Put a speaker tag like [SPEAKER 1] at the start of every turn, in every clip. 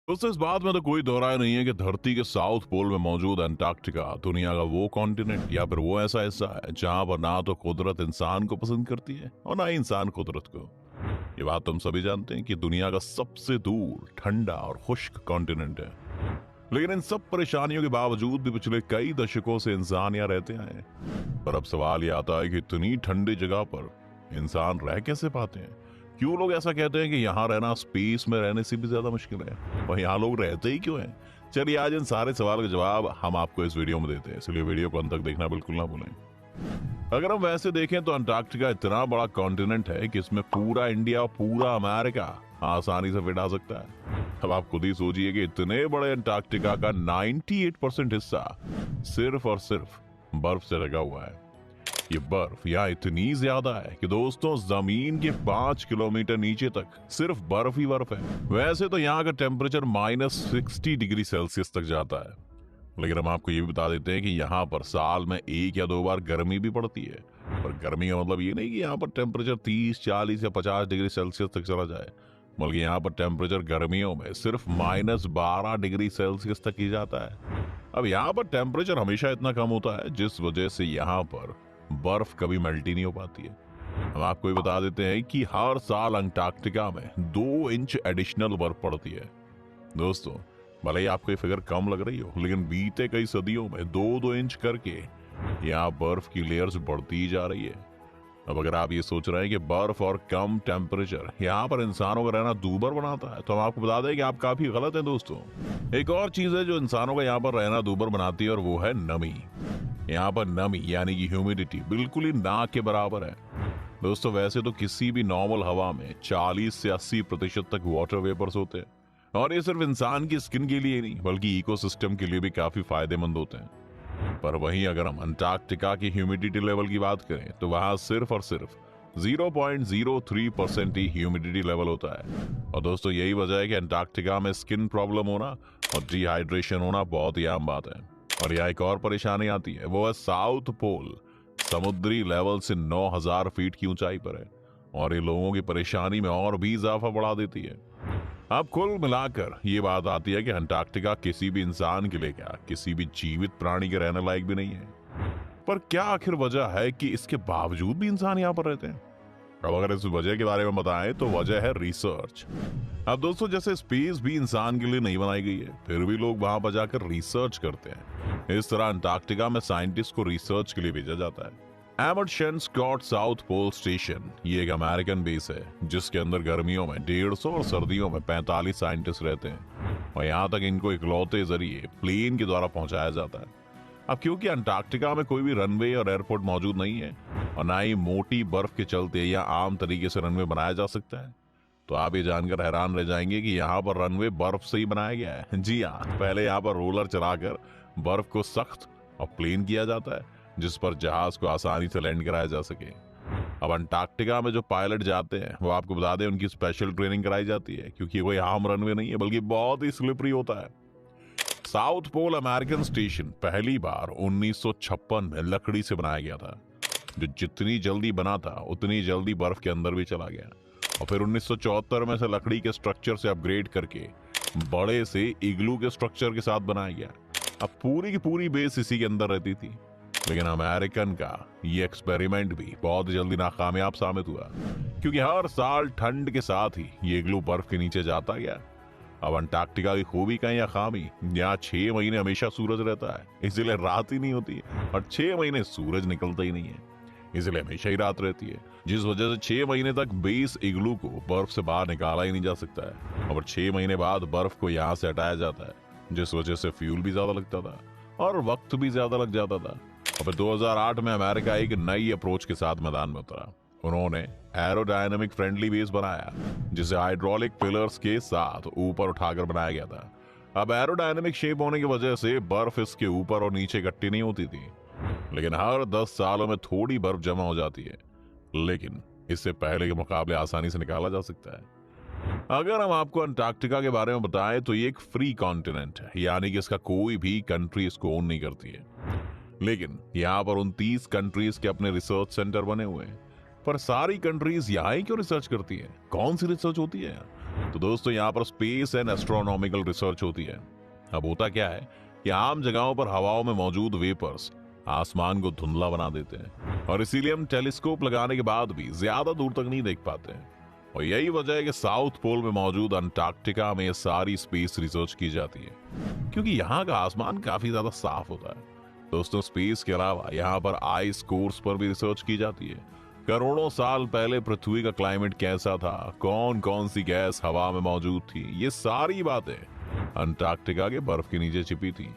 [SPEAKER 1] दोस्तों इस बात में तो कोई दो राय नहीं है कि धरती के साउथ पोल में मौजूद अंटार्कटिका दुनिया का वो कॉन्टिनेंट या फिर वो ऐसा हिस्सा है जहां पर ना तो कुदरत इंसान को पसंद करती है और ना ही इंसान कुदरत को। ये बात तुम सभी जानते हैं कि दुनिया का सबसे दूर ठंडा और खुश्क कॉन्टिनेंट है। लेकिन इन सब परेशानियों के बावजूद भी पिछले कई दशकों से इंसान यहाँ रहते आए हैं। पर अब सवाल ये आता है कि इतनी ठंडी जगह पर इंसान रह कैसे पाते हैं। क्यों लोग ऐसा कहते हैं कि यहाँ रहना स्पेस में रहने से भी ज्यादा मुश्किल है, और यहाँ लोग रहते ही क्यों हैं। चलिए आज इन सारे सवाल के जवाब हम आपको इस वीडियो में देते हैं, इसलिए वीडियो को अंत तक देखना बिल्कुल ना भूलें। अगर हम वैसे देखें तो अंटार्कटिका इतना बड़ा कॉन्टिनेंट है कि इसमें पूरा इंडिया और पूरा अमेरिका आसानी से फिट आ सकता है। अब आप खुद ही सोचिए कि इतने बड़े अंटार्कटिका का 98% हिस्सा सिर्फ और सिर्फ बर्फ से ढका हुआ है। ये बर्फ यहाँ इतनी ज्यादा है कि दोस्तों जमीन के 5 किलोमीटर नीचे तक सिर्फ बर्फ ही बर्फ है। वैसे तो यहाँ का टेम्परेचर -60 डिग्री सेल्सियस तक जाता है, लेकिन हम आपको ये भी बता देते हैं कि यहाँ पर साल में 1 या 2 बार गर्मी भी पड़ती है। पर गर्मी का मतलब ये नहीं कि यहाँ पर टेम्परेचर 30, 40 या 50 डिग्री सेल्सियस तक चला जाए, बल्कि यहाँ पर टेम्परेचर गर्मियों में सिर्फ -12 डिग्री सेल्सियस तक ही जाता है। अब यहाँ पर टेम्परेचर हमेशा इतना कम होता है जिस वजह से यहाँ पर बर्फ कभी मेल्ट ही नहीं हो पाती है। हम आपको ये बता देते हैं कि हर साल अंटार्कटिका में 2 इंच एडिशनल बर्फ पड़ती है। दोस्तों भले ही आपको ये फिगर कम लग रही हो, लेकिन बीते कई सदियों में 2-2 इंच करके यहाँ बर्फ की लेयर्स बढ़ती ही जा रही है। अब अगर आप ये सोच रहे हैं कि बर्फ और कम टेम्परेचर यहाँ पर इंसानों का रहना दूभर बनाता है, तो हम आपको बता दें कि आप काफी गलत हैं दोस्तों। एक और चीज है जो इंसानों का यहाँ पर रहना दूभर बनाती है, और वो है नमी। यहाँ पर नमी यानी कि ह्यूमिडिटी बिल्कुल ही ना के बराबर है। दोस्तों वैसे तो किसी भी नॉर्मल हवा में 40 से 80% तक वाटर वेपर्स होते हैं, और ये सिर्फ इंसान की स्किन के लिए नहीं बल्कि इकोसिस्टम के लिए भी काफी फायदेमंद होते हैं। पर वहीं अगर हम अंटार्कटिका की ह्यूमिडिटी लेवल की बात करें तो वहां सिर्फ और सिर्फ 0.03% ही ह्यूमिडिटी लेवल होता है। और दोस्तों यही वजह है कि अंटार्कटिका में स्किन प्रॉब्लम होना और डिहाइड्रेशन होना बहुत ही आम बात है। और यहाँ एक और परेशानी आती है, वो है साउथ पोल समुद्री लेवल से 9000 फीट की ऊंचाई पर है, और ये लोगों की परेशानी में और भी इजाफा बढ़ा देती है। अब कुल मिलाकर ये बात आती है कि अंटार्कटिका किसी भी इंसान के लिए क्या किसी भी जीवित प्राणी के रहने लायक भी नहीं है। पर क्या आखिर वजह है कि इसके बावजूद भी इंसान यहाँ पर रहते हैं। अब अगर इस वजह के बारे में बताएं तो वजह है रिसर्च। अब दोस्तों जैसे स्पेस भी इंसान के लिए नहीं बनाई गई है, फिर भी लोग वहां पर जाकर रिसर्च करते हैं। इस तरह अंटार्कटिका में साइंटिस्ट को रिसर्च के लिए भेजा जाता है। Emerson Scott south pole station ये एक अमेरिकन बेस है जिसके अंदर गर्मियों में 150 और सर्दियों में 45 साइंटिस्ट रहते हैं, और यहाँ तक इनको इकलौते जरिए प्लेन के द्वारा पहुंचाया जाता है। अब क्योंकि अंटार्कटिका में कोई भी रनवे और एयरपोर्ट मौजूद नहीं है, और ना ही मोटी बर्फ के चलते या आम तरीके से रनवे बनाया जा सकता है, तो आप ये जानकर हैरान रह जाएंगे कि यहाँ पर रनवे बर्फ से ही बनाया गया है। जी हाँ, पहले यहाँ पर रोलर चलाकर बर्फ को सख्त और प्लेन किया जाता है जिस पर जहाज को आसानी से लैंड कराया जा सके। अब अंटार्कटिका में जो पायलट जाते हैं वो आपको बता दें उनकी स्पेशल ट्रेनिंग कराई जाती है, क्योंकि कोई आम रनवे नहीं है बल्कि बहुत ही स्लिपरी होता है। साउथ पोल अमेरिकन स्टेशन पहली बार 1956 में लकड़ी से बनाया गया था, जो जितनी जल्दी बना था उतनी जल्दी बर्फ के अंदर भी चला गया। और फिर 1974 में से लकड़ी के स्ट्रक्चर से अपग्रेड करके बड़े से इग्लू के स्ट्रक्चर के साथ बनाया गया। अब पूरी की पूरी बेस इसी के अंदर रहती थी, लेकिन अमेरिकन का ये एक्सपेरिमेंट भी बहुत जल्दी नाकामयाब साबित हुआ, क्योंकि हर साल ठंड के साथ ही ये इग्लू बर्फ के नीचे जाता गया। अब अंटार्कटिका की खूबी का या खामी, यहाँ 6 महीने हमेशा सूरज रहता है, इसलिए रात ही नहीं होती, और 6 महीने सूरज निकलता ही नहीं है, इसलिए हमेशा ही रात रहती है, जिस वजह से 6 महीने तक बेस इग्लू को बर्फ से बाहर निकाला ही नहीं जा सकता है। और 6 महीने बाद बर्फ को यहाँ से हटाया जाता है, जिस वजह से फ्यूल भी ज्यादा लगता था और वक्त भी ज्यादा लग जाता था। और 2008 में अमेरिका एक नई अप्रोच के साथ मैदान में उतरा। उन्होंने एरोडायनेमिक फ्रेंडली बेस बनाया जिसे हाइड्रोलिक पिलर्स के साथ ऊपर उठाकर बनाया गया था। अब एरोडायनेमिक शेप होने की वजह से बर्फ इसके ऊपर और नीचे इकट्ठी नहीं होती थी, लेकिन हर 10 सालों में थोड़ी बर्फ जमा हो जाती है, लेकिन इससे पहले के मुकाबले आसानी से निकाला जा सकता है। अगर हम आपको अंटार्कटिका के बारे में बताएं तो ये एक फ्री कॉन्टिनेंट है, यानी कि इसका कोई भी कंट्री इसको ओन नहीं करती है। लेकिन यहाँ पर 29 कंट्रीज के अपने रिसर्च सेंटर बने हुए हैं। पर सारी कंट्रीज यहाँ ही क्यों रिसर्च करती है? कौन सी रिसर्च होती है? तो दोस्तों यहाँ पर स्पेस एंड एस्ट्रोनॉमिकल रिसर्च होती है। अब होता क्या है कि आम जगहों पर हवाओं में मौजूद वेपर्स आसमान को धुंधला बना देते हैं और इसीलिए हम टेलीस्कोप लगाने के बाद भी ज्यादा दूर तक नहीं देख पाते हैं। और यही वजह है कि साउथ पोल में मौजूद अंटार्कटिका में सारी स्पेस रिसर्च की जाती है, क्योंकि यहाँ का आसमान काफी ज्यादा साफ होता है। दोस्तों स्पेस के अलावा यहाँ पर आइस कोर्स पर भी रिसर्च की जाती है। करोड़ों साल पहले पृथ्वी का क्लाइमेट कैसा था, कौन कौन सी गैस हवा में मौजूद थी, ये सारी बातें अंटार्कटिका के बर्फ के नीचे छिपी थी।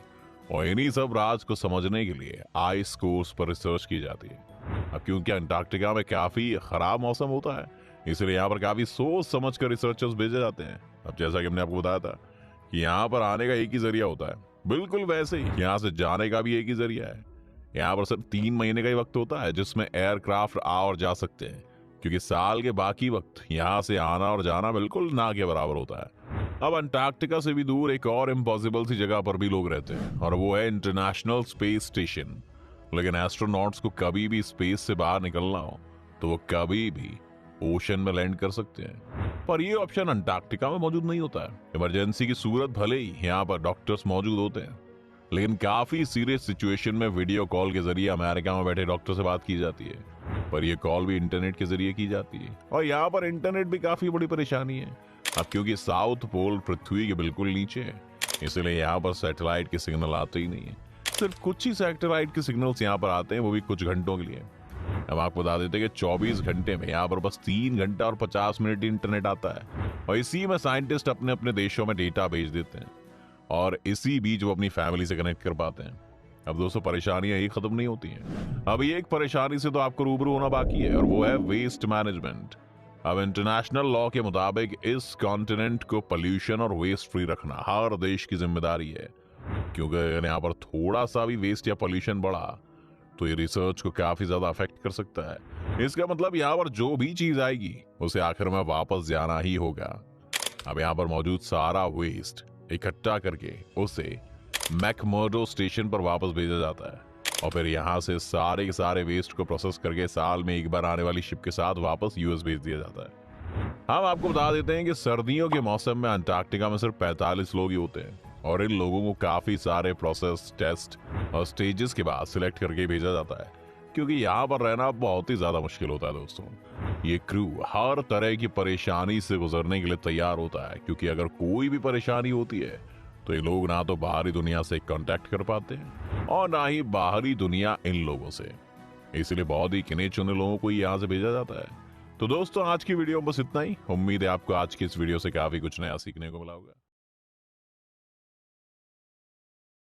[SPEAKER 1] और इन्हीं सब राज को समझने के लिए आइस कोर्स पर रिसर्च की जाती है। अब क्योंकि अंटार्कटिका में काफी खराब मौसम होता है, इसलिए यहाँ पर काफी सोच समझ कर रिसर्चर्स भेजे जाते हैं। अब जैसा कि हमने आपको बताया था कि यहाँ पर आने का एक ही जरिया होता है, बिल्कुल वैसे ही यहाँ से जाने का भी एक ही जरिया है। यहाँ पर सिर्फ 3 महीने का ही वक्त होता है जिसमें एयरक्राफ्ट आ और जा सकते हैं, क्योंकि साल के बाकी वक्त यहाँ से आना और जाना बिल्कुल ना के बराबर होता है। अब अंटार्कटिका से भी दूर एक और इम्पॉसिबल सी जगह पर भी लोग रहते हैं, और वो है इंटरनेशनल स्पेस स्टेशन। लेकिन एस्ट्रोनॉट्स को कभी भी स्पेस से बाहर निकलना हो तो वो कभी भी ओशन में लैंड कर सकते हैं, पर ये ऑप्शन अंटार्कटिका में मौजूद नहीं होता है। इमरजेंसी की सूरत भले ही यहाँ पर डॉक्टर्स मौजूद होते हैं, लेकिन काफी सीरियस सिचुएशन में वीडियो कॉल के जरिए अमेरिका में बैठे डॉक्टर से बात की जाती है, पर यह कॉल भी इंटरनेट के जरिए की जाती है। और यहाँ पर इंटरनेट भी काफी बड़ी परेशानी है। अब क्योंकि साउथ पोल पृथ्वी के बिल्कुल नीचे है, इसलिए यहाँ पर सैटेलाइट के सिग्नल आते ही नहीं है। सिर्फ कुछ ही सैटेलाइट के सिग्नल्स यहाँ पर आते हैं, वो भी कुछ घंटों के लिए। अब आपको बता देते हैं कि 24 घंटे में यहाँ पर बस 3 घंटा और 50 मिनट इंटरनेट आता है, और इसी में साइंटिस्ट अपने अपने देशों में डेटा भेज देते हैं, और इसी बीच वो अपनी फैमिली से कनेक्ट कर पाते हैं। अब दोस्तों परेशानियां ही खत्म नहीं होती हैं। अभी एक परेशानी से तो आपको रूबरू होना बाकी है, और वो है वेस्ट मैनेजमेंट। अब इंटरनेशनल लॉ के मुताबिक इस कॉन्टिनेंट को पोल्यूशन और वेस्ट फ्री रखना हर देश की जिम्मेदारी है, क्योंकि अगर यहाँ पर थोड़ा सा भी वेस्ट या पोल्यूशन बढ़ा तो ये रिसर्च को काफी ज्यादा अफेक्ट कर सकता है। इसका मतलब यहाँ पर जो भी चीज आएगी उसे आखिर में वापस जाना ही होगा। अब यहाँ पर मौजूद सारा वेस्ट इकट्ठा करके उसे मैकमर्डो स्टेशन पर वापस भेजा जाता है, और फिर यहाँ से सारे के सारे वेस्ट को प्रोसेस करके साल में एक बार आने वाली शिप के साथ वापस यूएस भेज दिया जाता है। हम आपको बता देते हैं कि सर्दियों के मौसम में अंटार्कटिका में सिर्फ 45 लोग ही होते हैं, और इन लोगों को काफी सारे प्रोसेस, टेस्ट और स्टेजेस के बाद सिलेक्ट करके भेजा जाता है, क्योंकि यहाँ पर रहना बहुत ही ज्यादा मुश्किल होता है। दोस्तों ये क्रू हर तरह की परेशानी से गुजरने के लिए तैयार होता है, क्योंकि अगर कोई भी परेशानी होती है तो ये लोग ना तो बाहरी दुनिया से कांटेक्ट कर पाते हैं और ना ही बाहरी दुनिया इन लोगों से, इसलिए बहुत ही गिने चुने लोगों को यहाँ से भेजा जाता है। तो दोस्तों आज की वीडियो में बस इतना ही। उम्मीद है आपको आज की इस वीडियो से काफी कुछ नया सीखने को मिला होगा।